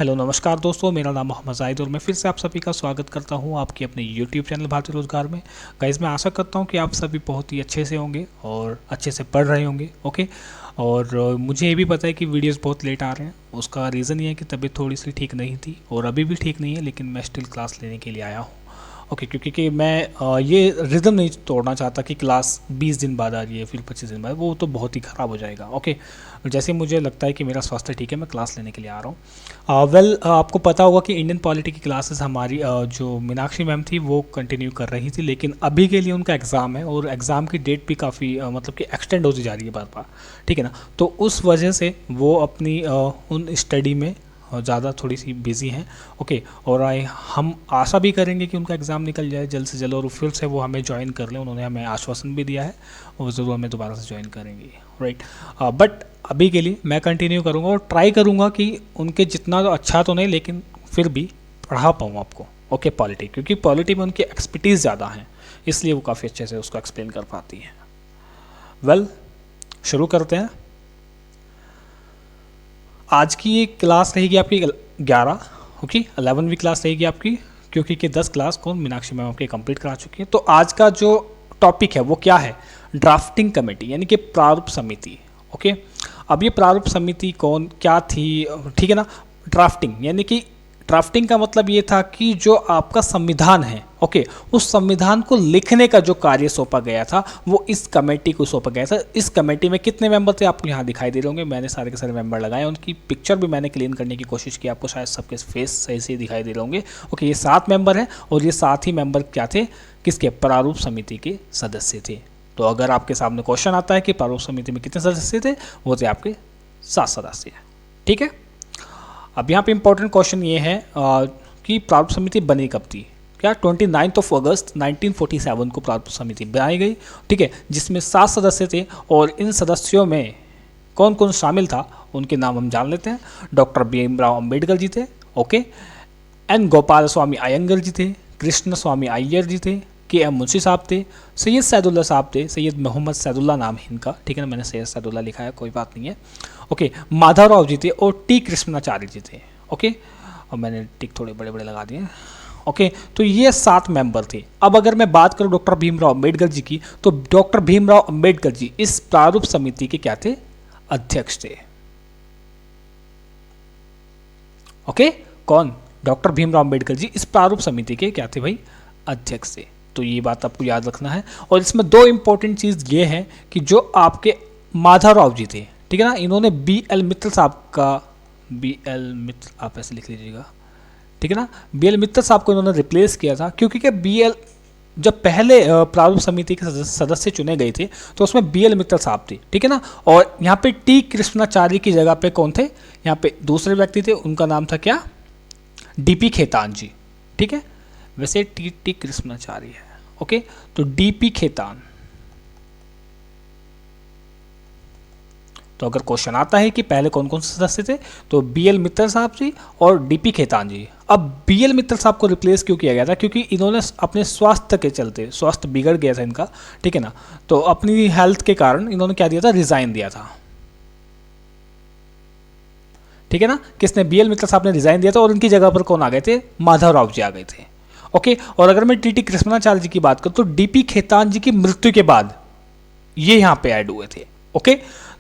Hello नमस्कार दोस्तों, मेरा नाम मोहम्मद जाहिद और मैं फिर से आप सभी का स्वागत करता हूं आपके अपने यूट्यूब चैनल भारतीय रोजगार में। गाइस, मैं आशा करता हूं कि आप सभी बहुत ही अच्छे से होंगे और अच्छे से पढ़ रहे होंगे। ओके। और मुझे ये भी पता है कि वीडियोस बहुत लेट आ रहे हैं। उसका रीज़न ये है कि तबीयत थोड़ी सी ठीक नहीं थी और अभी भी ठीक नहीं है, लेकिन मैं स्टिल क्लास लेने के लिए आया हूँ। ओके, क्योंकि कि मैं ये रिदम नहीं तोड़ना चाहता कि क्लास 20 दिन बाद आ रही है फिर 25 दिन बाद, वो तो बहुत ही ख़राब हो जाएगा। ओके, जैसे मुझे लगता है कि मेरा स्वास्थ्य ठीक है, मैं क्लास लेने के लिए आ रहा हूँ। आपको पता होगा कि इंडियन पॉलिटी की क्लासेस हमारी जो मीनाक्षी मैम थी वो कंटिन्यू कर रही थी, लेकिन अभी के लिए उनका एग्ज़ाम है और एग्ज़ाम की डेट भी काफ़ी मतलब कि एक्सटेंड होती जा रही है बार बार। ठीक है ना, तो उस वजह से वो अपनी उन स्टडी में ज़्यादा थोड़ी सी बिजी हैं। ओके, और हम आशा भी करेंगे कि उनका एग्ज़ाम निकल जाए जल्द से जल्द और फिर से वो हमें ज्वाइन कर लें। उन्होंने हमें आश्वासन भी दिया है और ज़रूर हमें दोबारा से ज्वाइन करेंगे। राइट, बट अभी के लिए मैं कंटिन्यू करूँगा और ट्राई करूँगा कि उनके जितना तो अच्छा तो नहीं, लेकिन फिर भी पढ़ा पाऊँ आपको। ओके, पॉलिटी, क्योंकि पॉलिटी में उनकी एक्सपर्टीज़ ज़्यादा हैं, इसलिए वो काफ़ी अच्छे से उसको एक्सप्लेन कर पाती हैं। वेल, शुरू करते हैं। आज की ये क्लास रहेगी आपकी 11। ओके, 11वीं क्लास रहेगी आपकी, क्योंकि कि 10 क्लास कौन मीनाक्षी मैम आपके कंप्लीट करा चुकी है। तो आज का जो टॉपिक है वो क्या है? ड्राफ्टिंग कमेटी, यानी कि प्रारूप समिति। ओके, अब ये प्रारूप समिति कौन क्या थी? ठीक है ना, ड्राफ्टिंग यानी कि ड्राफ्टिंग का मतलब ये था कि जो आपका संविधान है, ओके, उस संविधान को लिखने का जो कार्य सौंपा गया था वो इस कमेटी को सौंपा गया था। इस कमेटी में कितने मेंबर थे आपको यहाँ दिखाई दे रहे होंगे। मैंने सारे के सारे मेंबर लगाए, उनकी पिक्चर भी मैंने क्लीन करने की कोशिश की, आपको शायद सबके फेस सही से दिखाई दे रहे होंगे। ओके, ये 7 मेंबर हैं और ये 7 ही मेंबर क्या थे? किसके? प्रारूप समिति के सदस्य थे। तो अगर आपके सामने क्वेश्चन आता है कि प्रारूप समिति में कितने सदस्य थे, वो थे आपके 7 सदस्य। ठीक है, अब यहाँ पे इंपॉर्टेंट क्वेश्चन ये है कि प्रारूप समिति बनी कब थी? क्या 29 अगस्त 1947 को प्रारूप समिति बनाई गई। ठीक है, जिसमें 7 सदस्य थे और इन सदस्यों में कौन कौन शामिल था उनके नाम हम जान लेते हैं। डॉक्टर भीमराव अंबेडकर जी थे, ओके, एन गोपाल स्वामी अयंगर जी थे, कृष्ण स्वामी अय्यर जी थे, के एम मुंशी साहब थे, सैयद सैदुल्ला साहब थे, सैयद मोहम्मद सैदुल्ला नाम है इनका। ठीक है ना, मैंने सैयद सैदुल्ला लिखा है, कोई बात नहीं है। ओके, माधवराव जी थे और टी कृष्णाचार्य जी थे। ओके, और मैंने टिक थोड़े बड़े बड़े लगा दिए। ओके, तो ये 7 मेंबर थे। अब अगर मैं बात करूं डॉक्टर भीमराव अंबेडकर जी की, तो डॉक्टर भीमराव अंबेडकर जी इस प्रारूप समिति के क्या थे? अध्यक्ष थे। ओके, कौन? डॉक्टर भीमराव अंबेडकर जी इस प्रारूप समिति के क्या थे भाई? अध्यक्ष थे। तो ये बात आपको याद रखना है। और इसमें 2 इंपॉर्टेंट चीज़ ये है कि जो आपके माधवराव जी थे, ठीक है ना, इन्होंने BL मित्तल साहब का, BL मित्तल आप ऐसे लिख लीजिएगा, ठीक है ना, BL मित्तल साहब को इन्होंने रिप्लेस किया था, क्योंकि क्या BL जब पहले प्रारूप समिति के सदस्य चुने गए थे तो उसमें BL मित्तल साहब थे। ठीक है ना, और यहाँ पे टी कृष्णाचार्य की जगह पे कौन थे? यहाँ पे दूसरे व्यक्ति थे, उनका नाम था क्या? DP खेतान जी। ठीक है, वैसे टी कृष्णाचार्य है। ओके, तो DP खेतान। तो अगर क्वेश्चन आता है कि पहले कौन कौन से सदस्य थे, तो BL मित्तल साहब जी और DP खेतान जी। अब BL मित्तल साहब को रिप्लेस क्यों किया गया था? क्योंकि इन्होंने अपने स्वास्थ्य के चलते, स्वास्थ्य बिगड़ गया था इनका, ठीक है ना, तो अपनी हेल्थ के कारण इन्होंने क्या दिया था? रिजाइन दिया था। ठीक है ना, किसने? BL मित्तल साहब ने रिजाइन दिया था और उनकी जगह पर कौन आ गए थे? माधवराव जी आ गए थे। ओके, और अगर मैं TT कृष्णाचार्य जी की बात करूं तो DP खेतान जी की मृत्यु के बाद ये यहां पे ऐड हुए थे। ओके,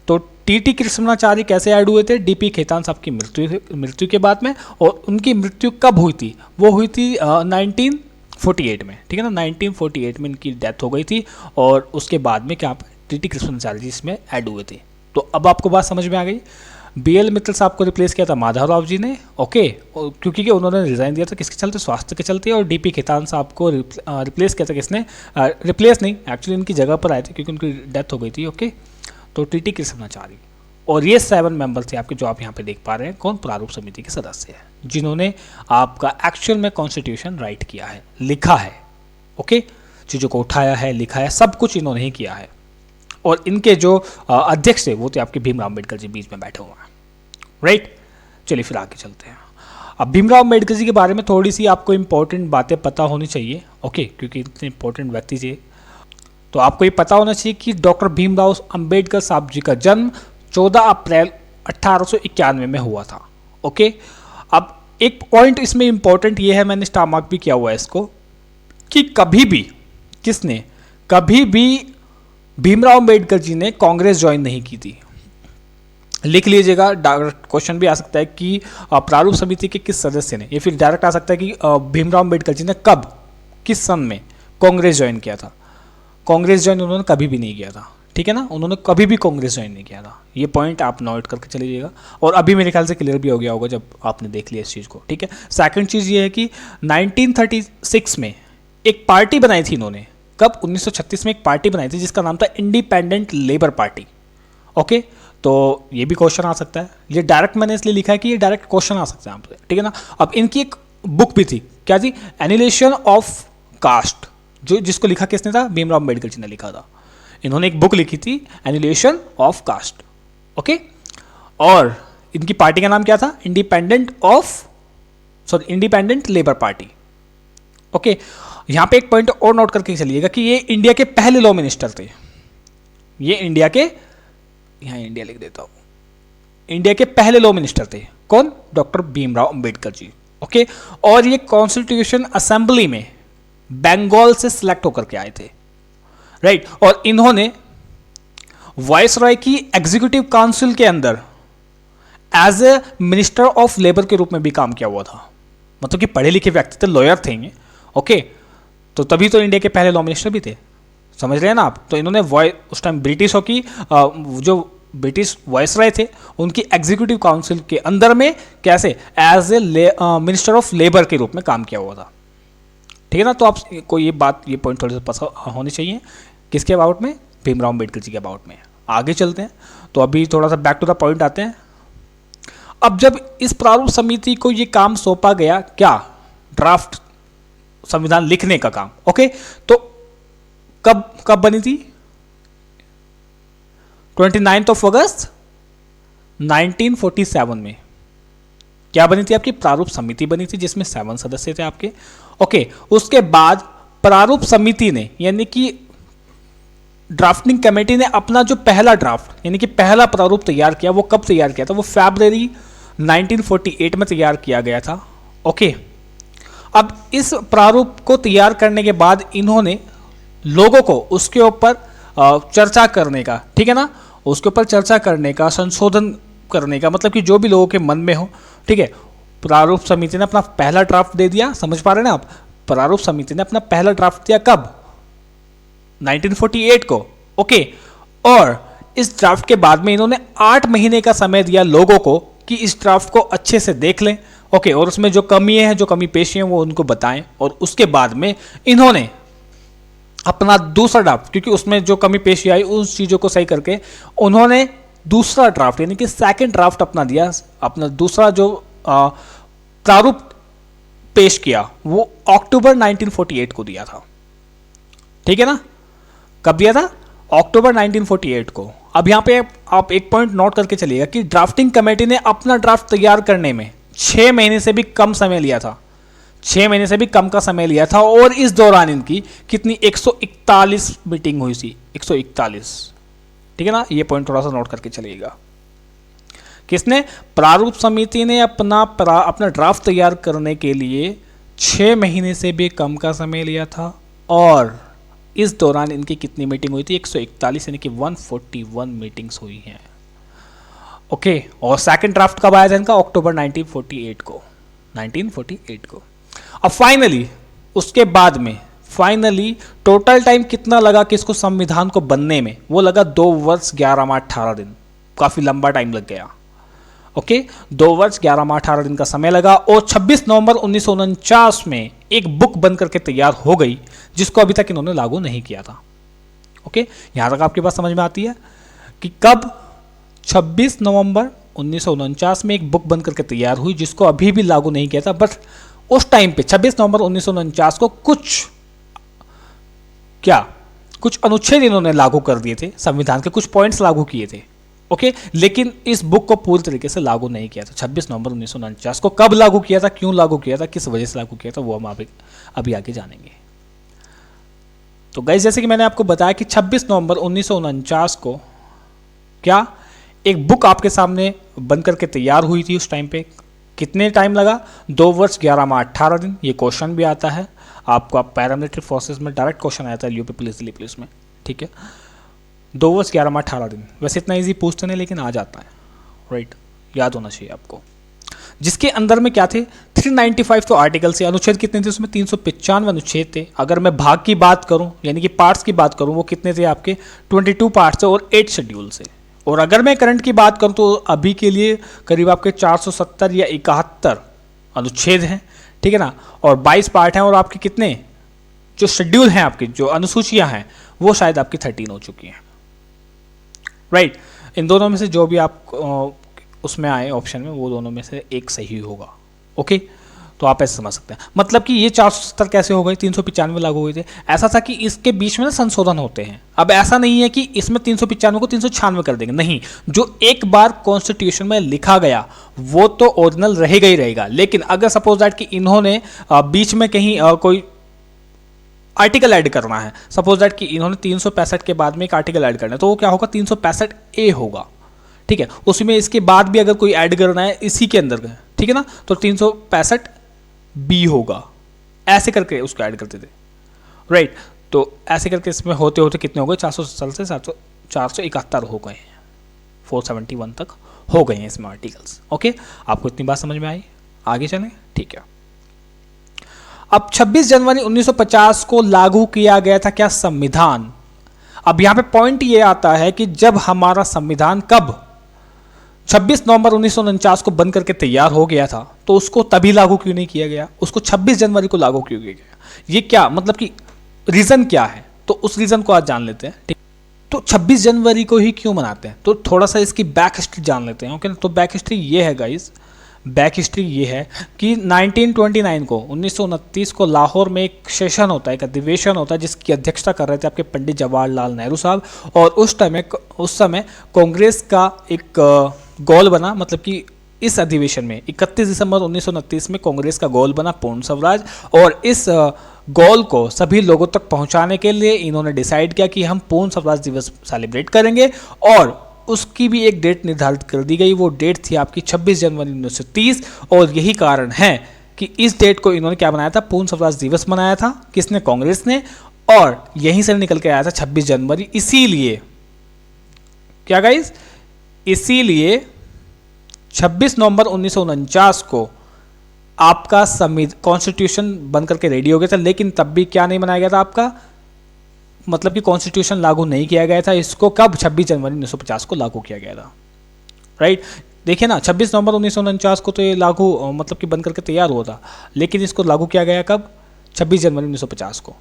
तो TT कृष्णाचार्य कैसे ऐड हुए थे? DP खेतान साहब की मृत्यु के बाद में। और उनकी मृत्यु कब हुई थी? वो हुई थी 1948 में। ठीक है ना, 1948 में इनकी डेथ हो गई थी और उसके बाद में क्या TT कृष्णाचार्य जी इसमें ऐड हुए थे। तो अब आपको बात समझ में आ गई। BL मित्तल साहब को रिप्लेस किया था माधवराव जी ने, ओके, क्योंकि कि उन्होंने रिजाइन दिया था किसके चलते? स्वास्थ्य के चलते। और DP खेतान साहब को रिप्लेस किया था किसने? रिप्लेस नहीं, एक्चुअली इनकी जगह पर आए थे क्योंकि उनकी डेथ हो गई थी। ओके, तो TT कृष्णाचार्य। और ये 7 मेंबर थे आपके, जो आप यहाँ पे देख पा रहे हैं, कौन? प्रारूप समिति के सदस्य हैं, जिन्होंने आपका एक्चुअल में कॉन्स्टिट्यूशन राइट किया है, लिखा है। ओके, चीज़ों को उठाया है, लिखा है, सब कुछ इन्होंने ही किया है। और इनके जो अध्यक्ष थे वो थे आपके भीमराव अम्बेडकर जी, बीच में बैठे हुए हैं। राइट, चलिए फिर आगे चलते हैं। अब भीमराव अम्बेडकर जी के बारे में थोड़ी सी आपको इंपॉर्टेंट बातें पता होनी चाहिए। ओके, क्योंकि इतने इंपॉर्टेंट व्यक्ति थे, तो आपको ये पता होना चाहिए कि डॉक्टर भीमराव अंबेडकर साहब जी का जन्म 14 अप्रैल 1891 में हुआ था। ओके, अब एक पॉइंट इसमें इंपॉर्टेंट ये है, मैंने स्टार मार्क भी किया हुआ है इसको, कि कभी भी किसने कभी भी भीमराव अंबेडकर जी ने कांग्रेस ज्वाइन नहीं की थी। लिख लीजिएगा, डायरेक्ट क्वेश्चन भी आ सकता है कि प्रारूप समिति के किस सदस्य ने, या फिर डायरेक्ट आ सकता है कि भीमराव अंबेडकर जी ने कब, किस सन में कांग्रेस ज्वाइन किया था। कांग्रेस ज्वाइन उन्होंने कभी भी नहीं किया था, ठीक है ना, उन्होंने कभी भी कांग्रेस ज्वाइन नहीं किया था। ये पॉइंट आप नोट करके चलिएगा, और अभी मेरे ख्याल से क्लियर भी हो गया होगा जब आपने देख लिया इस चीज़ को, ठीक है। सेकंड चीज़ ये है कि 1936 में एक पार्टी बनाई थी इन्होंने। कब? 1936 में एक पार्टी बनाई थी जिसका नाम था इंडिपेंडेंट लेबर पार्टी। ओके, तो ये भी क्वेश्चन आ सकता है, ये डायरेक्ट मैंने इसलिए लिखा है कि ये डायरेक्ट क्वेश्चन आ सकता है आपसे, ठीक है ना। अब इनकी एक बुक भी थी, क्या थी? एनिलेशन ऑफ कास्ट, जो जिसको लिखा किसने था? भीमराव अंबेडकर जी ने लिखा था। इन्होंने एक बुक लिखी थी, एनिलेशन ऑफ कास्ट। ओके, और इनकी पार्टी का नाम क्या था? Independent labour party. ओके, यहां पे एक पॉइंट और नोट करके चलिएगा कि ये इंडिया के पहले लॉ मिनिस्टर थे। ये इंडिया के, यहां इंडिया लिख देता हूं, इंडिया के पहले लॉ मिनिस्टर थे। कौन? डॉक्टर भीमराव अंबेडकर जी। ओके, और ये कॉन्स्टिट्यूशन असेंबली में बंगाल से सिलेक्ट होकर के आए थे, राइट। और इन्होंने वायसरॉय की एग्जीक्यूटिव काउंसिल के अंदर as a minister of labour के रूप में भी काम किया हुआ था। मतलब कि पढ़े लिखे व्यक्ति थे, लॉयर थे ये। ओके, तो तभी तो इंडिया के पहले लॉ मिनिस्टर भी थे, समझ रहे हैं ना आप। तो इन्होंने उस टाइम ब्रिटिशों की जो ब्रिटिश वायसरॉय थे उनकी एग्जीक्यूटिव काउंसिल के अंदर में कैसे as a minister of labour के रूप में काम किया हुआ था, ठीक है ना। तो आपको ये बात, ये पॉइंट थोड़े से पता होनी चाहिए किसके अबाउट में? भीमराव अंबेडकर जी के अबाउट में। आगे चलते हैं, तो अभी थोड़ा सा बैक टू द पॉइंट आते हैं। अब जब इस प्रारूप समिति को ये काम सौंपा गया, क्या? ड्राफ्ट संविधान लिखने का काम। ओके, तो कब बनी थी? 29 अगस्त 1947 में क्या बनी थी? आपकी प्रारूप समिति बनी थी जिसमें 7 सदस्य थे आपके। ओके, उसके बाद प्रारूप समिति ने, यानी कि ड्राफ्टिंग कमेटी ने अपना जो पहला ड्राफ्ट, यानी कि पहला प्रारूप तैयार किया, वो कब तैयार किया था? वो फरवरी 1948 में तैयार किया गया था। ओके, अब इस प्रारूप को तैयार करने के बाद इन्होंने लोगों को उसके ऊपर चर्चा करने का, ठीक है ना, उसके ऊपर चर्चा करने का, संशोधन करने का, मतलब कि जो भी लोगों के मन में हो, ठीक है। प्रारूप समिति ने अपना पहला ड्राफ्ट दे दिया, समझ पा रहे हैं ना आप। प्रारूप समिति ने अपना पहला ड्राफ्ट दिया कब? 1948 को। ओके, और इस ड्राफ्ट के बाद में इन्होंने 8 महीने का समय दिया लोगों को कि इस ड्राफ्ट को अच्छे से देख लें। ओके, और उसमें जो कमियां हैं, जो कमी पेशी हैं, वो उनको बताएं। और उसके बाद में इन्होंने अपना दूसरा ड्राफ्ट, क्योंकि उसमें जो कमी पेशी आई उस चीज़ों को सही करके उन्होंने दूसरा ड्राफ्ट, यानी कि सेकंड ड्राफ्ट अपना दिया। अपना दूसरा जो प्रारूप पेश किया वो अक्टूबर 1948 को दिया था, ठीक है ना। कब दिया था? अक्टूबर 1948 को। अब यहां पे आप एक पॉइंट नोट करके चलिएगा कि ड्राफ्टिंग कमेटी ने अपना ड्राफ्ट तैयार करने में 6 महीने से भी कम समय लिया था। 6 महीने से भी कम का समय लिया था, और इस दौरान इनकी कितनी 141 मीटिंग हुई थी। 141, ठीक है ना। ये पॉइंट थोड़ा सा नोट करके चलिएगा। किसने? प्रारूप समिति ने अपना ड्राफ्ट तैयार करने के लिए 6 महीने से भी कम का समय लिया था, और इस दौरान इनकी कितनी मीटिंग हुई थी? 141, यानी कि 141 मीटिंग्स हुई हैं। ओके, और सेकंड ड्राफ्ट कब आया था इनका? अक्टूबर 1948 को। अब फाइनली उसके बाद में फाइनली टोटल टाइम कितना लगा कि इसको संविधान को बनने में? वो लगा 2 वर्ष 11 माह 18 दिन। काफी लंबा टाइम लग गया। ओके, 2 वर्ष 11 माह 18 दिन का समय लगा, और 26 नवंबर 1949 में एक बुक बन करके तैयार हो गई, जिसको अभी तक इन्होंने लागू नहीं किया था। ओके, यहां तक आपकी बात समझ में आती है कि कब? 26 नवंबर 1949 में एक बुक बन करके तैयार हुई, जिसको अभी भी लागू नहीं किया था। बट उस टाइम पे 26 नवंबर 1949 को कुछ अनुच्छेद इन्होंने लागू कर दिए थे, संविधान के कुछ पॉइंट्स लागू किए थे। ओके, लेकिन इस बुक को पूरी तरीके से लागू नहीं किया था। 26 नवंबर 1949 को कब लागू किया था, क्यों लागू किया था, किस वजह से लागू किया था, वो हम अभी आगे जानेंगे। तो गाइस, जैसे कि मैंने आपको बताया कि 26 नवंबर 1949 को क्या एक बुक आपके सामने बन करके तैयार हुई थी उस टाइम पे। कितने टाइम लगा? 2 वर्ष 11 माह 18 दिन। ये क्वेश्चन भी आता है आपको, आप पैरामिलिट्री फोर्सेस में डायरेक्ट क्वेश्चन आता है यूपी पुलिस दिल्ली पुलिस में, ठीक है। 2 वर्ष 11 माह 18 दिन, वैसे इतना इजी पूछते नहीं लेकिन आ जाता है, राइट, याद होना चाहिए आपको। जिसके अंदर में क्या थे? 395 तो आर्टिकल से, अनुच्छेद कितने थे उसमें? 395 अनुच्छेद थे। अगर मैं भाग की बात करूं यानी कि पार्ट्स की बात करूं, वो कितने थे आपके? 22 पार्ट्स और 8 शेड्यूल से। और अगर मैं करंट की बात करूं तो अभी के लिए करीब आपके 470 या 71 अनुच्छेद हैं, ठीक है ना, और 22 पार्ट हैं, और आपके कितने जो शेड्यूल हैं, आपकी जो अनुसूचियां हैं, वो शायद आपकी 13 हो चुकी हैं, राइट। इन दोनों में से जो भी आप उसमें आए ऑप्शन में, वो दोनों में से एक सही होगा, ओके। तो आप ऐसे समझ सकते हैं, मतलब कि ये 470 कैसे हो गए? 395 लागू हुए थे। ऐसा था कि इसके बीच में ना संशोधन होते हैं। अब ऐसा नहीं है कि इसमें 395 को 396 कर देंगे, नहीं, जो एक बार कॉन्स्टिट्यूशन में लिखा गया वो तो ओरिजिनल रहेगा ही रहेगा। लेकिन अगर सपोज दैट कि इन्होंने बीच में कहीं कोई आर्टिकल ऐड करना है, सपोज दैट कि इन्होंने 365 के बाद में एक आर्टिकल ऐड करना है, तो वो क्या होगा? 365A होगा, ठीक है। उसमें इसके बाद भी अगर कोई ऐड करना है इसी के अंदर, ठीक है ना, तो 365B होगा। ऐसे करके उसको ऐड करते थे, राइट। तो ऐसे करके इसमें होते होते कितने हो गए? 470 से 471 हो गए, 471 तक हो गए हैं इसमें आर्टिकल्स, ओके। आपको इतनी बात समझ में आई? आगे चलें, ठीक है। अब 26 जनवरी 1950 को लागू किया गया था क्या? संविधान। अब यहां पे पॉइंट ये आता है कि जब हमारा संविधान कब 26 नवंबर 1949 को बन करके तैयार हो गया था, तो उसको तभी लागू क्यों नहीं किया गया? उसको 26 जनवरी को लागू क्यों किया गया? ये क्या मतलब कि रीजन क्या है? तो उस रीजन को आज जान लेते हैं, ठीक। तो 26 जनवरी को ही क्यों मनाते हैं? तो थोड़ा सा इसकी बैक हिस्ट्री जान लेते हैं, ओके। तो बैक हिस्ट्री ये है गाइस, बैक हिस्ट्री ये है कि 1929 को 1929 को लाहौर में एक सेशन होता है, एक अधिवेशन होता है, जिसकी अध्यक्षता कर रहे थे आपके पंडित जवाहरलाल नेहरू साहब। और उस समय कांग्रेस का एक गोल बना, मतलब कि इस अधिवेशन में 31 दिसंबर 1929 में कांग्रेस का गोल बना पूर्ण स्वराज। और इस गोल को सभी लोगों तक पहुंचाने के लिए इन्होंने डिसाइड किया कि हम पूर्ण स्वराज दिवस सेलिब्रेट करेंगे, और उसकी भी एक डेट निर्धारित कर दी गई। वो डेट थी आपकी 26 जनवरी 1930। और यही कारण है कि इस डेट को इन्होंने क्या बनाया था? पूर्ण स्वराज दिवस मनाया था। किसने? कांग्रेस ने। और यहीं से निकल के आया था 26 जनवरी। इसीलिए क्या गाइस? इसीलिए 26 नवंबर 1949 को आपका कॉन्स्टिट्यूशन बन करके रेडी हो गया था। लेकिन तब भी क्या नहीं बनाया गया था आपका, मतलब कि कॉन्स्टिट्यूशन लागू नहीं किया गया था। इसको कब? 26 जनवरी 1950 को लागू किया गया था, राइट। देखिए ना, 26 नवंबर 1949 को तो ये लागू मतलब कि बन करके तैयार हुआ था, लेकिन इसको लागू किया गया कब? 26 जनवरी 1950 को।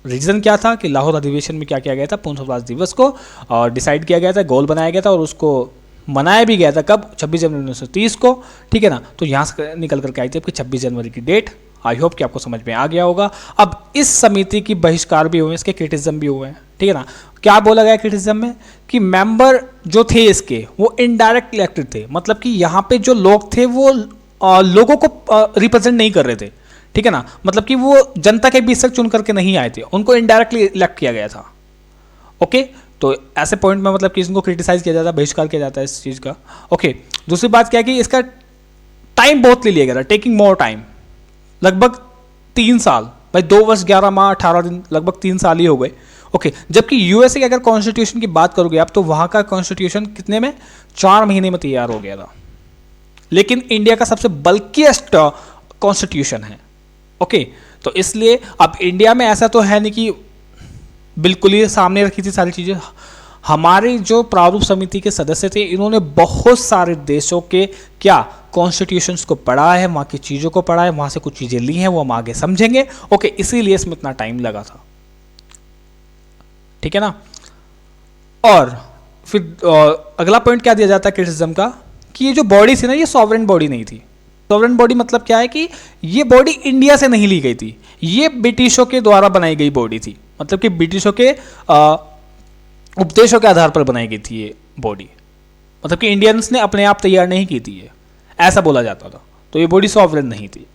रीजन क्या था कि लाहौर अधिवेशन में क्या किया गया था? पूर्ण स्वराज दिवस को और डिसाइड किया गया था, गोल बनाया गया था, और उसको मनाया भी गया था कब? 26 जनवरी 1930 को, ठीक है ना। तो यहाँ से निकल करके आई थी आपकी 26 जनवरी की डेट। आई होप कि आपको समझ में आ गया होगा। अब इस समिति की बहिष्कार भी हुए, इसके क्रिटिसिज्म भी हुए हैं, ठीक है ना। क्या बोला गया क्रिटिसिज्म में? कि मेंबर जो थे इसके वो इनडायरेक्ट इलेक्टेड थे, मतलब कि यहाँ पे जो लोग थे वो लोगों को रिप्रेजेंट नहीं कर रहे थे, ठीक है ना। मतलब कि वो जनता के बीच से चुन करके नहीं आए थे, उनको इनडायरेक्टली इलेक्ट किया गया था, ओके। तो ऐसे पॉइंट में मतलब कि इसको क्रिटिसाइज किया जाता है, बहिष्कार किया जाता है इस चीज़ का, ओके। दूसरी बात क्या है कि इसका टाइम बहुत ले लिया गया था, टेकिंग मोर टाइम, लगभग 3 साल, भाई 2 वर्ष 11 माह 18 दिन, लगभग 3 साल ही हो गए, ओके। जबकि यूएसए के अगर कॉन्स्टिट्यूशन की बात करोगे आप, तो वहां का कॉन्स्टिट्यूशन कितने में? 4 महीने में तैयार हो गया था। लेकिन इंडिया का सबसे बल्किएस्ट कॉन्स्टिट्यूशन है, ओके। तो इसलिए अब इंडिया में ऐसा तो है नहीं कि बिल्कुल ही सामने रखी थी सारी चीज़ें। हमारी जो प्रारूप समिति के सदस्य थे, इन्होंने बहुत सारे देशों के क्या कॉन्स्टिट्यूशंस को पढ़ा है, वहाँ की चीज़ों को पढ़ा है, वहाँ से कुछ चीज़ें ली हैं, वो हम आगे समझेंगे, ओके। इसीलिए इसमें इतना टाइम लगा था, ठीक है ना। और फिर अगला पॉइंट क्या दिया जाता है क्रिटिसिज्म का, कि ये जो बॉडी थी ना, ये सॉवरेन बॉडी नहीं थी। सॉवरेन बॉडी मतलब क्या है कि ये बॉडी इंडिया से नहीं ली गई थी, ये ब्रिटिशों के द्वारा बनाई गई बॉडी थी, मतलब कि ब्रिटिशों के उपदेशों के आधार पर बनाई गई थी ये बॉडी, मतलब कि इंडियंस ने अपने आप तैयार नहीं की थी ये, ऐसा बोला जाता था। तो ये बॉडी सॉवरेन नहीं थी,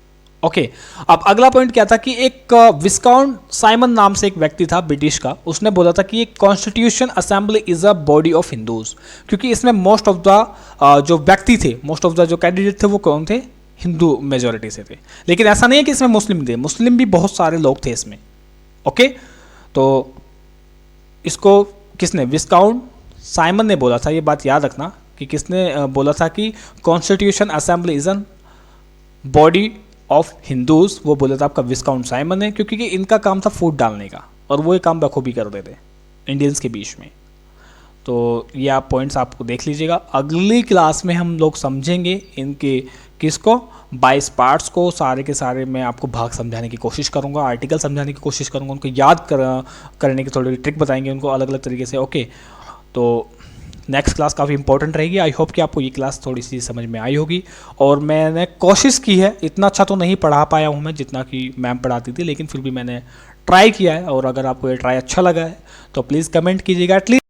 ओके। अब अगला पॉइंट क्या था कि एक विस्काउंट साइमन नाम से एक व्यक्ति था ब्रिटिश का, उसने बोला था कि ये constitution assembly is a body of Hindus, क्योंकि इसमें मोस्ट ऑफ द जो व्यक्ति थे, मोस्ट ऑफ द जो कैंडिडेट थे वो कौन थे? हिंदू मेजोरिटी से थे। लेकिन ऐसा नहीं है कि इसमें मुस्लिम थे, मुस्लिम भी बहुत सारे लोग थे इसमें। ओके, तो इसको किसने, विस्काउंट साइमन ने बोला था, ये बात याद रखना कि किसने बोला था कि constitution assembly is an body of Hindus, वो बोला था आपका विस्काउंट साइमन ने, क्योंकि इनका काम था फूट डालने का और वो ये काम बखूबी कर देते इंडियंस के बीच में। तो ये आप पॉइंट्स आपको देख लीजिएगा। अगली क्लास में हम लोग समझेंगे इनके किसको, 22 पार्ट्स को, सारे के सारे मैं आपको भाग समझाने की कोशिश करूँगा, आर्टिकल समझाने की कोशिश करूँगा, उनको याद करने की थोड़ी ट्रिक बताएंगे उनको अलग अलग तरीके से। ओके, तो नेक्स्ट क्लास काफ़ी इंपॉर्टेंट रहेगी। आई होप कि आपको ये क्लास थोड़ी सी समझ में आई होगी, और मैंने कोशिश की है, इतना अच्छा तो नहीं पढ़ा पाया हूँ मैं जितना कि मैम पढ़ाती थी, लेकिन फिर भी मैंने ट्राई किया है। और अगर आपको ये ट्राई अच्छा लगा है तो प्लीज़ कमेंट कीजिएगा। एटलीस्ट